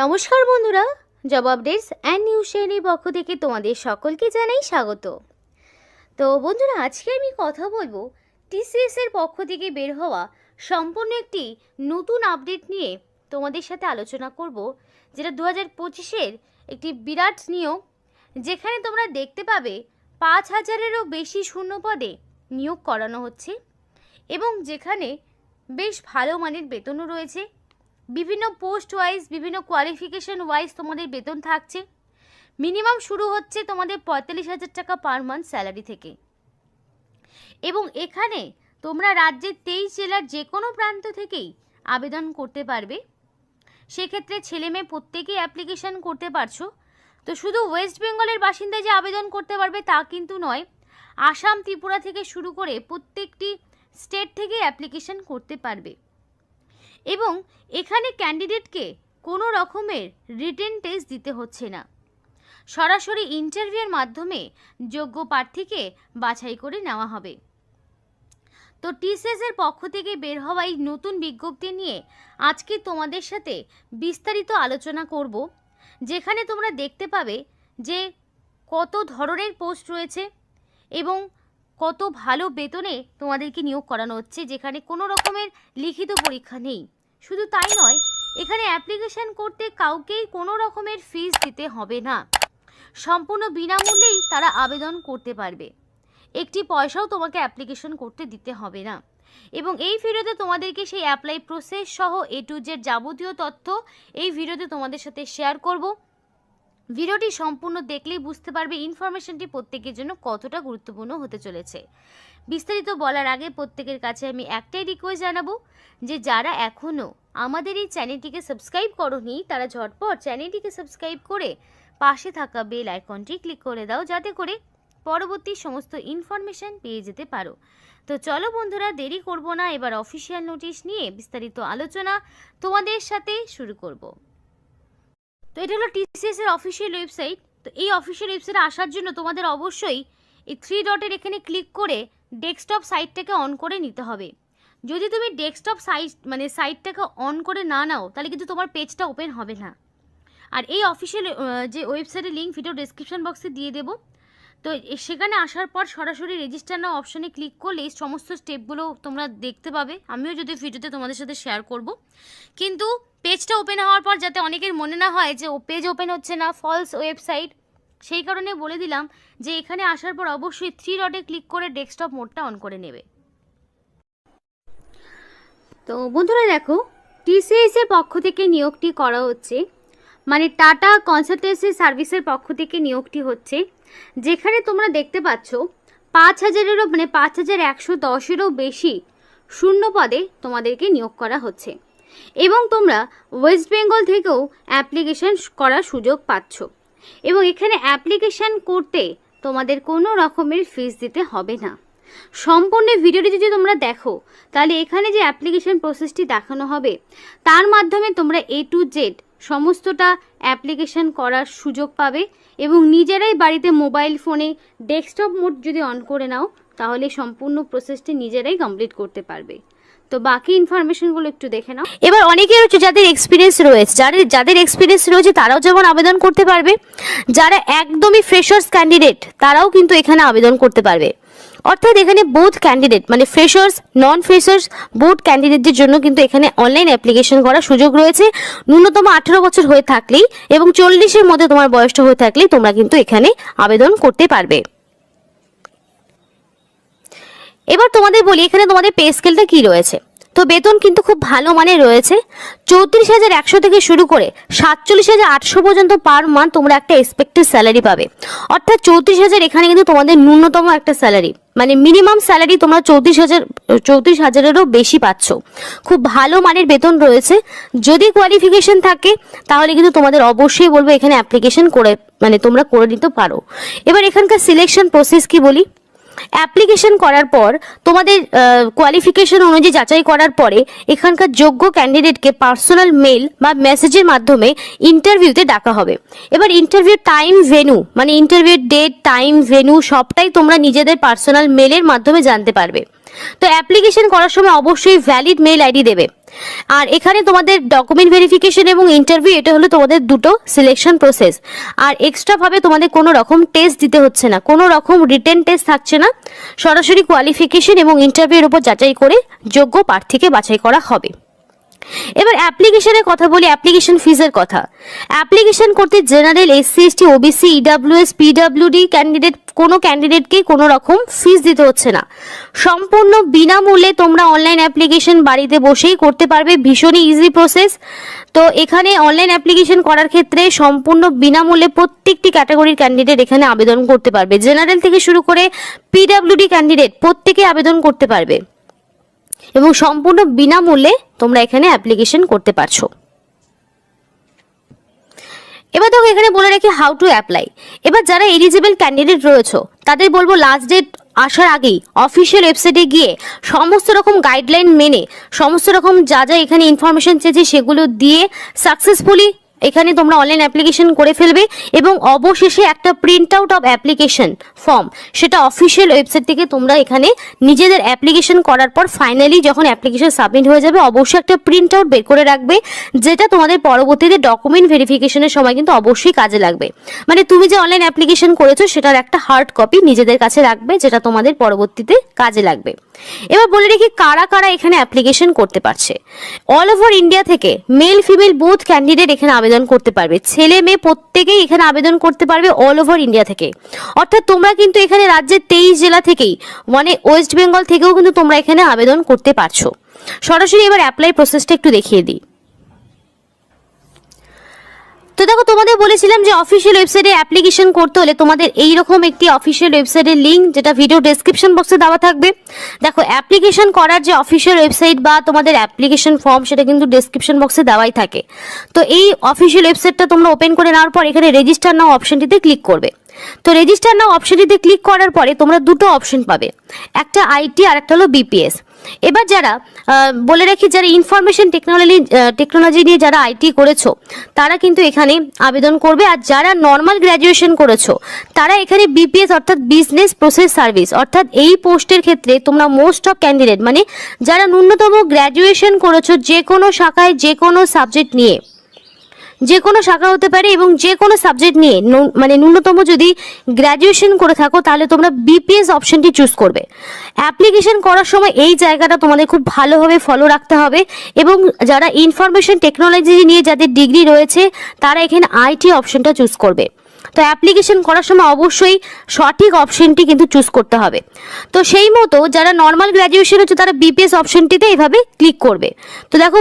নমস্কার বন্ধুরা, job updates and news চ্যানেলের পক্ষ থেকে তোমাদের সকলকে জানাই স্বাগত। তো বন্ধুরা, আজকে আমি কথা বলবো টিসিএস এর পক্ষ থেকে বের হওয়া সম্পূর্ণ একটি নতুন আপডেট নিয়ে তোমাদের সাথে আলোচনা করব, যেটা 2025-এর একটি বিরাট নিয়োগ, যেখানে তোমরা দেখতে পাবে 5000-এরও বেশি শূন্য পদে নিয়োগ করানো হচ্ছে এবং যেখানে বেশ ভালো মানের বেতনও রয়েছে। বিভিন্ন পোস্ট ওয়াইজ, বিভিন্ন কোয়ালিফিকেশন ওয়াইজ তোমাদের বেতন থাকছে। মিনিমাম শুরু হচ্ছে তোমাদের 45,000 টাকা পার মান্থ স্যালারি থেকে। এবং এখানে তোমরা রাজ্যের 23 জেলার যে কোনো প্রান্ত থেকেই আবেদন করতে পারবে। সেক্ষেত্রে ছেলে মেয়ে প্রত্যেকেই অ্যাপ্লিকেশন করতে পারছো। তো শুধু ওয়েস্ট বেঙ্গলের বাসিন্দা যে আবেদন করতে পারবে তা কিন্তু নয়, আসাম, ত্রিপুরা থেকে শুরু করে প্রত্যেকটি স্টেট থেকে অ্যাপ্লিকেশন করতে পারবে। এবং এখানে ক্যান্ডিডেটকে কোনো রকমের রিটেন টেস্ট দিতে হচ্ছে না, সরাসরি ইন্টারভিউয়ের মাধ্যমে যোগ্য প্রার্থীকে বাছাই করে নেওয়া হবে। তো টিসিএস এর পক্ষ থেকে বের হওয়া এই নতুন বিজ্ঞপ্তি নিয়ে আজকে তোমাদের সাথে বিস্তারিত আলোচনা করব, যেখানে তোমরা দেখতে পাবে যে কত ধরনের পোস্ট রয়েছে এবং কত ভালো বেতনে তোমাদেরকে নিয়োগ করানো হচ্ছে, যেখানে কোনো রকমের লিখিত পরীক্ষা নেই। শুধু তাই নয়, এখানে অ্যাপ্লিকেশন করতে কাউকেই কোনো রকমের ফিস দিতে হবে না, সম্পূর্ণ বিনামূল্যেই তারা আবেদন করতে পারবে। একটি পয়সাও তোমাকে অ্যাপ্লিকেশন করতে দিতে হবে না। এবং এই ভিডিওতে তোমাদেরকে সেই অ্যাপ্লাই প্রসেস সহ A to Z যাবতীয় তথ্য এই ভিডিওতে তোমাদের সাথে শেয়ার করব। ভিডিওটি সম্পূর্ণ দেখলেই বুঝতে পারবে ইনফরমেশনটি প্রত্যেকের জন্য কতটা গুরুত্বপূর্ণ হতে চলেছে। বিস্তারিত বলার আগে প্রত্যেকের কাছে আমি একটাই রিকোয়েস্ট জানাবো, যে যারা এখনও আমাদের এই চ্যানেলটিকে সাবস্ক্রাইব করোনি তারা ঝটপট চ্যানেলটিকে সাবস্ক্রাইব করে পাশে থাকা বেল আইকনটি ক্লিক করে দাও, যাতে করে পরবর্তী সমস্ত ইনফরমেশন পেয়ে যেতে পারো। তো চলো বন্ধুরা, দেরি করব না, এবার অফিসিয়াল নোটিশ নিয়ে বিস্তারিত আলোচনা তোমাদের সাথে শুরু করব। তো এটা হলো টিসিএস এর অফিসিয়াল ওয়েবসাইট। তো এই অফিসিয়াল ওয়েবসাইটে আসার জন্য তোমাদের অবশ্যই এই 3 ডটের এখানে ক্লিক করে ডেস্কটপ সাইটটাকে অন করে নিতে হবে। যদি তুমি ডেস্কটপ সাইটটাকে অন করে না নাও, তাহলে কিন্তু তোমার পেজটা ওপেন হবে না। আর এই অফিসিয়াল যে ওয়েবসাইটের লিঙ্ক ভিডিও ডেসক্রিপশন বক্সে দিয়ে দেবো। তো সেখানে আসার পর সরাসরি রেজিস্টার নাও অপশনে ক্লিক করলে এই সমস্ত স্টেপগুলো তোমরা দেখতে পাবে। আমিও যদি ভিডিওতে তোমাদের সাথে শেয়ার করব, কিন্তু পেজটা ওপেন হওয়ার পর যাতে অনেকের মনে না হয় যে পেজ ওপেন হচ্ছে না, ফলস ওয়েবসাইট, সেই কারণে বলে দিলাম যে এখানে আসার পর অবশ্যই 3 ডটে ক্লিক করে ডেস্কটপ মোডটা অন করে নেবে। তো বন্ধুরা দেখো, টিসিএস এর পক্ষ থেকে নিয়োগটি করা হচ্ছে, মানে টাটা কনসালটেন্সি সার্ভিসের পক্ষ থেকে নিয়োগটি হচ্ছে, যেখানে তোমরা দেখতে পাচ্ছ 5000-এরও 5110-এরও বেশি শূন্য পদে তোমাদেরকে নিয়োগ করা হচ্ছে। এবং তোমরা ওয়েস্ট বেঙ্গল থেকেও অ্যাপ্লিকেশন করার সুযোগ পাচ্ছ। এবং এখানে অ্যাপ্লিকেশন করতে তোমাদের কোনো রকমের ফিস দিতে হবে না। সম্পূর্ণ ভিডিওটি যদি তোমরা দেখো, তাহলে এখানে যে অ্যাপ্লিকেশন প্রসেসটি দেখানো হবে তার মাধ্যমে তোমরা A to Z সমস্তটা অ্যাপ্লিকেশন করার সুযোগ পাবে। এবং নিজেরাই বাড়িতে মোবাইল ফোনে ডেস্কটপ মোড যদি অন করে নাও, তাহলে সম্পূর্ণ প্রসেসটি নিজেরাই কমপ্লিট করতে পারবে। তো বাকি ইনফরমেশনগুলো একটু দেখে নাও। এবার অনেকেই হচ্ছে যাদের এক্সপিরিয়েন্স রয়েছে, যাদের এক্সপিরিয়েন্স রয়েছে তারাও যেমন আবেদন করতে পারবে, যারা একদমই ফ্রেশার্স ক্যান্ডিডেট তারাও কিন্তু এখানে আবেদন করতে পারবে। অর্থাৎ এখানে বোথ ক্যান্ডিডেট, মানে ফ্রেশার্স, নন ফ্রেশার্স, বোথ ক্যান্ডিডেটদের জন্য কিন্তু এখানে অনলাইন অ্যাপ্লিকেশন করার সুযোগ রয়েছে। ন্যূনতম 18 বছর হয়ে থাকলেই এবং 40-এর মধ্যে তোমার বয়সটা হয়ে থাকলেই তোমরা কিন্তু এখানে আবেদন করতে পারবে। এবার তোমাদের বলি এখানে তোমাদের পে স্কেলটা কি রয়েছে। তো বেতন কিন্তু খুব ভালো মানের রয়েছে। 34,100 থেকে শুরু করে 47,800 পর্যন্ত পার মান্থ তোমরা একটা এক্সপেক্টেড স্যালারি পাবে। অর্থাৎ 34,000 এখানে কিন্তু তোমাদের ন্যূনতম একটা স্যালারি, মানে মিনিমাম স্যালারি তোমরা 34,000-এরও বেশি পাচ্ছ। খুব ভালো মানের বেতন রয়েছে। যদি কোয়ালিফিকেশন থাকে তাহলে কিন্তু তোমাদের অবশ্যই বলবো এখানে অ্যাপ্লিকেশন করে, মানে তোমরা করে নিতে পারো। এবার এখানকার সিলেকশন প্রসেস কি বলি। অ্যাপ্লিকেশন করার পর তোমাদের কোয়ালিফিকেশন অনুযায়ী যাচাই করার পরে এখানকার যোগ্য ক্যান্ডিডেটকে পার্সোনাল মেল বা মেসেজের মাধ্যমে ইন্টারভিউতে ডাকা হবে। এবার ইন্টারভিউ টাইম, ভেন্যু, মানে ইন্টারভিউ ডেট, টাইম, ভেন্যু সবটাই তোমরা নিজেদের পার্সোনাল মেলের মাধ্যমে জানতে পারবে। তো অ্যাপ্লিকেশন করার সময় অবশ্যই ভ্যালিড মেল আইডি দেবে। আর এখানে তোমাদের ডকুমেন্ট ভেরিফিকেশন এবং ইন্টারভিউ, এটা হলো তোমাদের দুটো সিলেকশন প্রসেস। আর এক্সট্রা ভাবে তোমাদের কোনো রকম টেস্ট দিতে হচ্ছে না, কোনো রকম রিটেন টেস্ট থাকছে না, সরাসরি কোয়ালিফিকেশন এবং ইন্টারভিউর উপর যাচাই করে যোগ্য প্রার্থীকে বাছাই করা হবে। এবার অ্যাপ্লিকেশনের কথা বলি, অ্যাপ্লিকেশন ফিজের কথা। অ্যাপ্লিকেশন করতে general, SC ST, OBC, EWS, PWD candidate, কোনো ক্যান্ডিডেটকে কোনো রকম ফিস দিতে হচ্ছে না। সম্পূর্ণ বিনামূল্যে তোমরা অনলাইন অ্যাপ্লিকেশন বাড়িতে বসেই করতে পারবে, ভীষণই ইজি প্রসেস। তো এখানে অনলাইন অ্যাপ্লিকেশন করার ক্ষেত্রে সম্পূর্ণ বিনামূল্যে প্রত্যেকটি ক্যাটাগরির ক্যান্ডিডেট এখানে আবেদন করতে পারবে। জেনারেল থেকে শুরু করে পিডাব্লিউডি ক্যান্ডিডেট প্রত্যেকে আবেদন করতে পারবে এবং সম্পূর্ণ বিনামূল্যে তোমরা এখানে অ্যাপ্লিকেশন করতে পারছো। এবার দেখো এখানে বলে রাখি হাউ টু অ্যাপ্লাই। এবার যারা এলিজিবল ক্যান্ডিডেট রয়েছে তাদের বলবো লাস্ট ডেট আসার আগেই অফিসিয়াল ওয়েবসাইটে গিয়ে সমস্ত রকম গাইডলাইন মেনে, সমস্ত রকম যা যা এখানে ইনফরমেশন চেয়েছে সেগুলো দিয়ে সাকসেসফুলি এখানে তোমরা অনলাইন অ্যাপ্লিকেশন করে ফেলবে এবং অবশেষে একটা print out of application form, সেটা অফিসিয়াল ওয়েবসাইট থেকে তোমরা এখানে নিজেদের অ্যাপ্লিকেশন করার পর ফাইনালি যখন অ্যাপ্লিকেশন সাবমিট হয়ে যাবে অবশ্যই একটা প্রিন্ট আউট বের করে রাখবে, যেটা তোমাদের পরবর্তীতে ডকুমেন্ট ভেরিফিকেশনের সময় কিন্তু অবশ্যই কাজে লাগবে। মানে তুমি যে অনলাইন অ্যাপ্লিকেশন করেছো সেটার একটা হার্ড কপি নিজেদের কাছে রাখবে, যেটা তোমাদের পরবর্তীতে কাজে লাগবে। এবার বলে রেখি কারা কারা এখানে অ্যাপ্লিকেশন করতে পারছে। অল ওভার ইন্ডিয়া থেকে মেল ফিমেল বোথ ক্যান্ডিডেট এখানে আবেদন করতে পারবে, ছেলে মেয়ে প্রত্যেকেই এখানে আবেদন করতে পারবে অল ওভার ইন্ডিয়া থেকে। অর্থাৎ তোমরা কিন্তু এখানে রাজ্যের 23 জেলা থেকেই, মানে ওয়েস্ট বেঙ্গল থেকেও কিন্তু তোমরা এখানে আবেদন করতে পারছো। সরাসরি এবার অ্যাপ্লাই প্রসেসটা একটু দেখিয়ে দিই। তো দেখো তোমাদের বলেছিলাম যে অফিসিয়াল ওয়েবসাইটে অ্যাপ্লিকেশন করতে হলে তোমাদের এইরকম একটি অফিসিয়াল ওয়েবসাইটের লিঙ্ক, যেটা ভিডিও ডেসক্রিপশন বক্সে দেওয়া থাকবে। দেখো অ্যাপ্লিকেশন করার যে অফিসিয়াল ওয়েবসাইট বা তোমাদের অ্যাপ্লিকেশন ফর্ম সেটা কিন্তু ডেসক্রিপশন বক্সে দেওয়াই থাকে। তো এই অফিসিয়াল ওয়েবসাইটটা তোমরা ওপেন করে নেওয়ার পর এখানে রেজিস্টার নাও অপশনটিতে ক্লিক করবে। তো রেজিস্টার নাও অপশনটিতে ক্লিক করার পরে তোমরা দুটো অপশন পাবে, একটা আইটি আর একটা হলো বিপিএস। এবার যারা বলে রাখি যারা ইনফরমেশন টেকনোলজি নিয়ে যারা আইটি করেছো তারা কিন্তু এখানে আবেদন করবে, আর যারা নর্মাল গ্র্যাজুয়েশন করেছো তারা এখানে বিপিএস অর্থাৎ বিজনেস প্রসেস সার্ভিস, অর্থাৎ এই পোস্টের ক্ষেত্রে তোমরা মোস্ট অফ ক্যান্ডিডেট মানে যারা ন্যূনতম গ্র্যাজুয়েশন করেছো যে কোনো শাখায় যে কোনো সাবজেক্ট নিয়ে, যে কোনো শাখা হতে পারে এবং যে কোনো সাবজেক্ট নিয়ে মানে ন্যূনতম যদি গ্র্যাজুয়েশন করে থাকো তাহলে তোমরা বিপিএস অপশনটি চুজ করবে। অ্যাপ্লিকেশন করার সময় এই জায়গাটা তোমাদের খুব ভালোভাবে ফলো রাখতে হবে এবং যারা ইনফরমেশন টেকনোলজি নিয়ে যাদের ডিগ্রি রয়েছে তারা এখানে আইটি অপশনটা চুজ করবে। তো অ্যাপ্লিকেশন করার সময় অবশ্যই সঠিক অপশনটি কিন্তু চুজ করতে হবে। তো সেই মতো যারা নর্মাল গ্র্যাজুয়েশন হচ্ছে তারা বিপিএস অপশনটিতে এইভাবে ক্লিক করবে। তো দেখো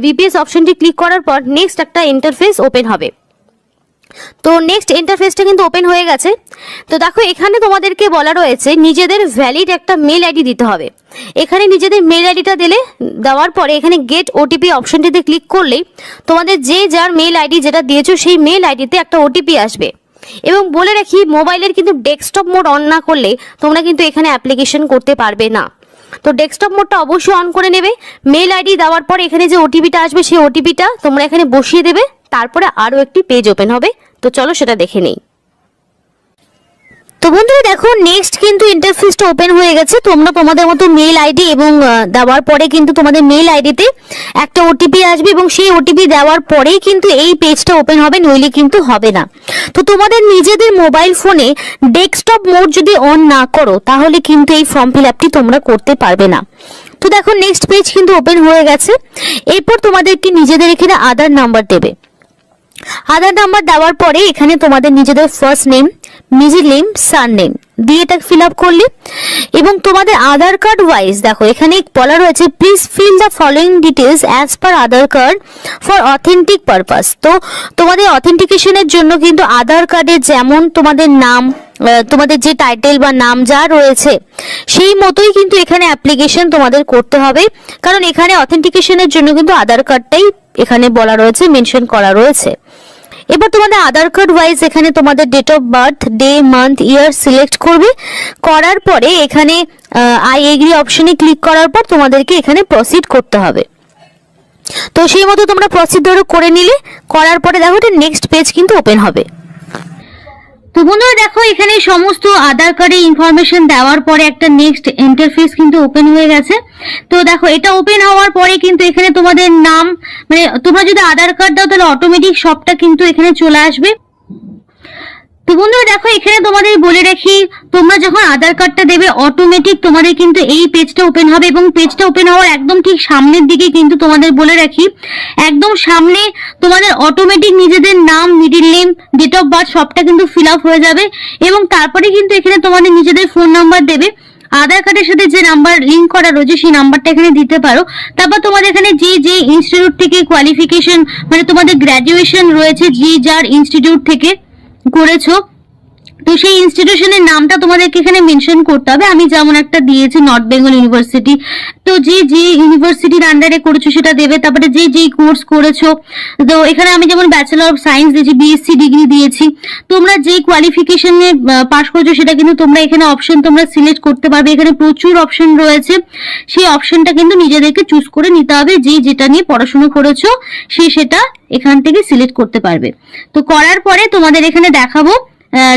বিপিএস অপশনটি ক্লিক করার পর নেক্সট একটা ইন্টারফেস ওপেন হবে। তো নেক্সট ইন্টারফেসটা কিন্তু ওপেন হয়ে গেছে। তো দেখো এখানে তোমাদেরকে বলা রয়েছে নিজেদের ভ্যালিড একটা মেল আইডি দিতে হবে। এখানে নিজেদের মেল আইডিটা দেওয়ার পরে এখানে গেট ওটিপি অপশনটিতে ক্লিক করলেই তোমাদের যে যার মেল আইডি যেটা দিয়েছো সেই মেল আইডিতে একটা ওটিপি আসবে। এবং বলে রাখি মোবাইলের কিন্তু ডেস্কটপ মোড অন না করলে তোমরা কিন্তু এখানে অ্যাপ্লিকেশন করতে পারবে না। তো ডেস্কটপ মোডটা অবশ্যই অন করে নেবে। মেল আইডি দেওয়ার পর এখানে যে ওটিপিটা আসবে সেই ওটিপিটা তোমরা এখানে বসিয়ে দেবে, তারপরে আরও একটি পেজ ওপেন হবে। তো চলো সেটা দেখে নেই। তো বন্ধুরা দেখো নেক্সট কিন্তু ইন্টারফেসটা ওপেন হয়ে গেছে। তোমরা তোমাদের মতো মেল আইডি এবং দেওয়ার পরে কিন্তু তোমাদের মেল আইডিতে একটা ওটিপি আসবে এবং সেই ওটিপি দেওয়ার পরেই কিন্তু এই পেজটা ওপেন হবে, নইলে কিন্তু হবে না। তো তোমাদের নিজেদের মোবাইল ফোনে ডেস্কটপ মোড যদি অন না করো তাহলে কিন্তু এই ফর্ম ফিল আপটি তোমরা করতে পারবে না। তো দেখো নেক্সট পেজ কিন্তু ওপেন হয়ে গেছে। এরপর তোমাদেরকে নিজেদের এখানে আধার নাম্বার দেবে। আধার নাম্বার দেওয়ার পরে এখানে তোমাদের নিজেদের first name, middle name, surname দিয়ে এটা ফিল আপ করলে এবং তোমাদের আধার কার্ড ওয়াইজ দেখো এখানে বলা রয়েছে please fill the following details as per Aadhaar card for authentic purpose. তো তোমাদের অথেন্টিকেশনের জন্য কিন্তু আধার কার্ডে যেমন তোমাদের নাম, তোমাদের যে টাইটেল বা নাম যা রয়েছে সেই মতোই কিন্তু এখানে অ্যাপ্লিকেশন তোমাদের করতে হবে, কারণ এখানে অথেন্টিকেশনের জন্য কিন্তু আধার কার্ডটাই এখানে বলা রয়েছে, মেনশন করা রয়েছে। এবার তোমাদের আধার কার্ড ওয়াইজ এখানে তোমাদের date of birth, day, month, year select করবে। করার পরে এখানে আই এগ্রি অপশনে ক্লিক করার পর তোমাদেরকে এখানে প্রসিড করতে হবে। তো সেই মতো তোমরা প্রসিড করে নিলে, করার পরে দেখো নেক্সট পেজ কিন্তু ওপেন হবে। তো বন্ধুরা দেখো এখানে সমস্ত আধার কার্ডের ইনফরমেশন দেওয়ার পরে একটা নেক্সট ইন্টারফেস কিন্তু ওপেন হয়ে গেছে। তো দেখো এটা ওপেন হওয়ার পরে কিন্তু এখানে তোমাদের নাম, মানে তোমরা যদি আধার কার্ড দাও তাহলে অটোমেটিক সবটা কিন্তু এখানে চলে আসবে। তো বন্ধুরা দেখো এখানে তোমাদের বলে রাখি, তোমরা যখন আধার কার্ডটা দেবে অটোমেটিক তোমাদের কিন্তু এই পেজটা ওপেন হবে, এবং পেজটা ওপেন হওয়ার একদম ঠিক সামনের দিকে কিন্তু তোমাদের বলে রাখি, একদম সামনে তোমাদের অটোমেটিক নিজেদের নাম, middle name, date of birth সবটা কিন্তু ফিল আপ হয়ে যাবে। এবং তারপরে কিন্তু এখানে তোমাদের নিজেদের ফোন নাম্বার দেবে, আধার কার্ডের সাথে যে নাম্বার লিংক করা রয়েছে সেই নাম্বারটা এখানে দিতে পারো। তারপর তোমাদের এখানে যে ইনস্টিটিউট থেকে কোয়ালিফিকেশন, মানে তোমাদের গ্র্যাজুয়েশন রয়েছে, যার ইনস্টিটিউট থেকে করেছো, তো সেই ইনস্টিটিউশনের নামটা তোমাদেরকে এখানে মেনশন করতে হবে। আমি যেমন একটা দিয়েছি নর্থ বেঙ্গল ইউনিভার্সিটি, তো যে ইউনিভার্সিটির আন্ডারে করেছো সেটা দেবে। তারপরে যে কোর্স করেছো, তো এখানে আমি যেমন ব্যাচেলর অফ সায়েন্স দিয়েছি, বিএসসি ডিগ্রি দিয়েছি। তোমরা যে কোয়ালিফিকেশনে পাস করেছো সেটা কিন্তু তোমরা এখানে অপশন তোমরা সিলেক্ট করতে পারবে। এখানে প্রচুর অপশন রয়েছে, সেই অপশনটা কিন্তু নিজেদেরকে চুজ করে নিতে হবে। যেটা নিয়ে পড়াশোনা করেছো সেটা এখান থেকে সিলেক্ট করতে পারবে। তো করার পরে তোমাদের এখানে দেখাবো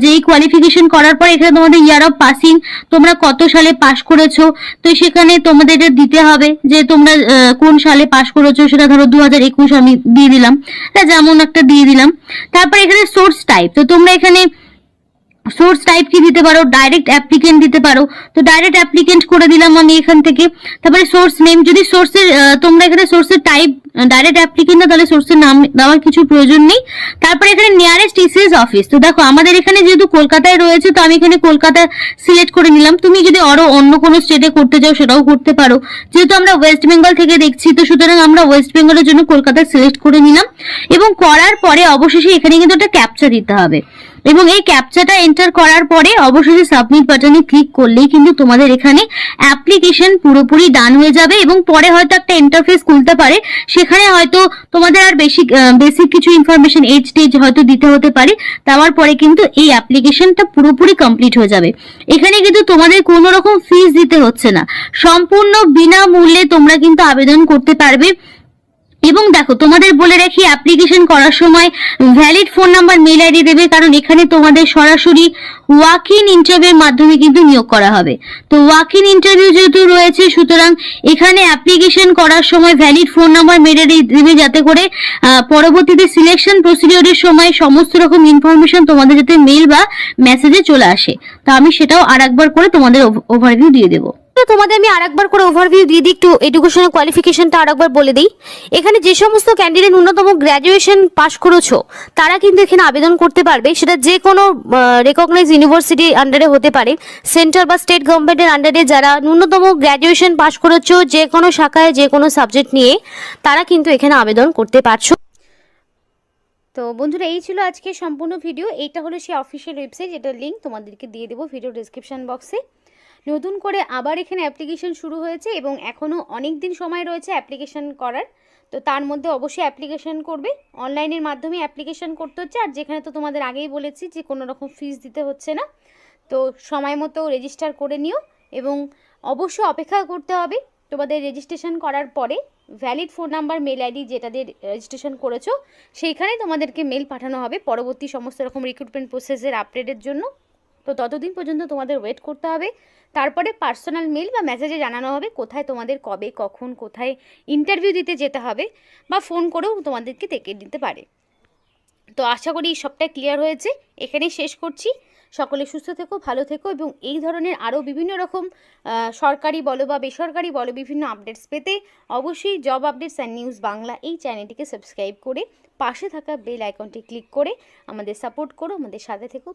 যে এই কোয়ালিফিকেশন করার পর এখানে তোমাদের ইয়ার অফ পাসিং, তোমরা কত সালে পাস করেছো, তো সেখানে তোমাদের এটা দিতে হবে যে তোমরা কোন সালে পাস করেছো। সেটা ধরো 2021 আমি দিয়ে দিলাম, যেমন একটা দিয়ে দিলাম। তারপর এখানে সোর্স টাইপ, তো তোমরা এখানে সোর্স টাইপ কি দিতে পারো, ডাইরেক্ট অ্যাপ্লিকেন্ট দিতে পারো, তো ডাইরেক্ট অ্যাপ্লিকেন্ট করে দিলাম আমি এখান থেকে। তারপরে সোর্স নেম, যদি সোর্সের তোমরা এখানে সোর্সের টাইপ ডাইরেক্ট অ্যাপ্লিকেন্ট না, তাহলে সোর্সের নাম দেওয়ার কিছু প্রয়োজন নেই। তারপরে এখানে নিয়ারেস্ট টিসিএস অফিস, তো দেখো আমাদের এখানে যেহেতু কলকাতায় রয়েছে তো আমি এখানে কলকাতা সিলেক্ট করে নিলাম। তুমি যদি আরো অন্য কোনো স্টেটে করতে চাও সেটাও করতে পারো, যেহেতু আমরা ওয়েস্ট বেঙ্গল থেকে দেখছি তো সুতরাং আমরা ওয়েস্ট বেঙ্গলের জন্য কলকাতা সিলেক্ট করে নিলাম। এবং করার পরে অবশেষে এখানে কিন্তু একটা ক্যাপচা দিতে হবে, এবং এই ক্যাপচাটা এন্টার করার পরে অবশ্যই সাবমিট বাটনে ক্লিক করলেই কিন্তু তোমাদের এখানে অ্যাপ্লিকেশন পুরোপুরি ডান হয়ে যাবে। এবং পরে হয়তো একটা ইন্টারফেস খুলতে পারে, সেখানে হয়তো তোমাদের আর বেসিক কিছু ইনফরমেশন এজ টেজ হয়তো দিতে হতে পারে। দেওয়ার পরে কিন্তু এই অ্যাপ্লিকেশনটা পুরোপুরি কমপ্লিট হয়ে যাবে। এখানে কিন্তু তোমাদের কোনো রকম ফিস দিতে হচ্ছে না, সম্পূর্ণ বিনামূল্যে তোমরা কিন্তু আবেদন করতে পারবে। এবং দেখো তোমাদের বলে রাখি, অ্যাপ্লিকেশন করার সময় valid phone number, mail ID দেবে, কারণ এখানে তোমাদের সরাসরি ওয়াক ইন ইন্টারভিউর মাধ্যমে কিন্তু নিয়োগ করা হবে। তো ওয়াক ইন ইন্টারভিউ যেহেতু রয়েছে সুতরাং এখানে অ্যাপ্লিকেশন করার সময় valid phone number, mail ID দেবে, যাতে করে পরবর্তীতে সিলেকশন প্রসিডিওরের সময় সমস্ত রকম ইনফরমেশন তোমাদের যাতে মেল বা মেসেজে চলে আসে। তো আমি সেটাও আরেকবার করে তোমাদের ওভারভিউ দিয়ে দেবো। তোমাদের আমি আরেকবার করে ওভারভিউ দিয়ে দিই, একটু এডুকেশনাল কোয়ালিফিকেশনটা আরেকবার বলে দিই। এখানে যে সমস্ত ক্যান্ডিডেট ন্যূনতম গ্র্যাজুয়েশন পাস করেছো তারা কিন্তু এখানে আবেদন করতে পারবে। সেটা যে কোনো রেকগনাইজ ইউনিভার্সিটি আন্ডারে হতে পারে, সেন্ট্রাল বা স্টেট গভর্নমেন্টের আন্ডারে যারা ন্যূনতম গ্র্যাজুয়েশন পাস করেছো যে কোনো শাখায় যে কোনো সাবজেক্ট নিয়ে, তারা কিন্তু এখানে আবেদন করতে পারছো। তো বন্ধুরা এই ছিল আজকে সম্পূর্ণ ভিডিও। এইটা হলো সেই অফিসিয়াল ওয়েবসাইট, যেটার লিঙ্ক তোমাদেরকে দিয়ে দেবো ভিডিও ডেসক্রিপশন বক্সে। নতুন করে আবার এখানে অ্যাপ্লিকেশন শুরু হয়েছে এবং এখনও অনেক দিন সময় রয়েছে অ্যাপ্লিকেশন করার। তো তার মধ্যে অবশ্যই অ্যাপ্লিকেশন করবে, অনলাইনের মাধ্যমে অ্যাপ্লিকেশন করতে হচ্ছে। আর যেখানে তো তোমাদের আগেই বলেছি যে কোনো রকম ফিস দিতে হচ্ছে না, তো সময় মতো রেজিস্টার করে নিও। এবং অবশ্যই অপেক্ষা করতে হবে তোমাদের রেজিস্ট্রেশন করার পরে valid phone number, mail ID যেটা দিয়ে রেজিস্ট্রেশন করেছো সেইখানে তোমাদেরকে মেল পাঠানো হবে পরবর্তী সমস্ত রকম রিক্রুটমেন্ট প্রসেসের আপডেটের জন্য। তো ততদিন পর্যন্ত তোমাদের ওয়েট করতে হবে। তারপরে পার্সোনাল মেল বা মেসেজে জানানো হবে কোথায় তোমাদের কবে কখন কোথায় ইন্টারভিউ দিতে যেতে হবে, বা ফোন করেও তোমাদেরকে ডেকে দিতে পারে। তো আশা করি সবটাই ক্লিয়ার হয়েছে। এখানেই শেষ করছি। সকলে সুস্থ থেকো, ভালো থেকো, এবং এই ধরনের আরও বিভিন্ন রকম সরকারি বলো বা বেসরকারি বলো বিভিন্ন আপডেটস পেতে অবশ্যই job updates and news Bangla এই চ্যানেলটিকে সাবস্ক্রাইব করে পাশে থাকা বেল আইকনটি ক্লিক করে আমাদের সাপোর্ট করো, আমাদের সাথে থেকো।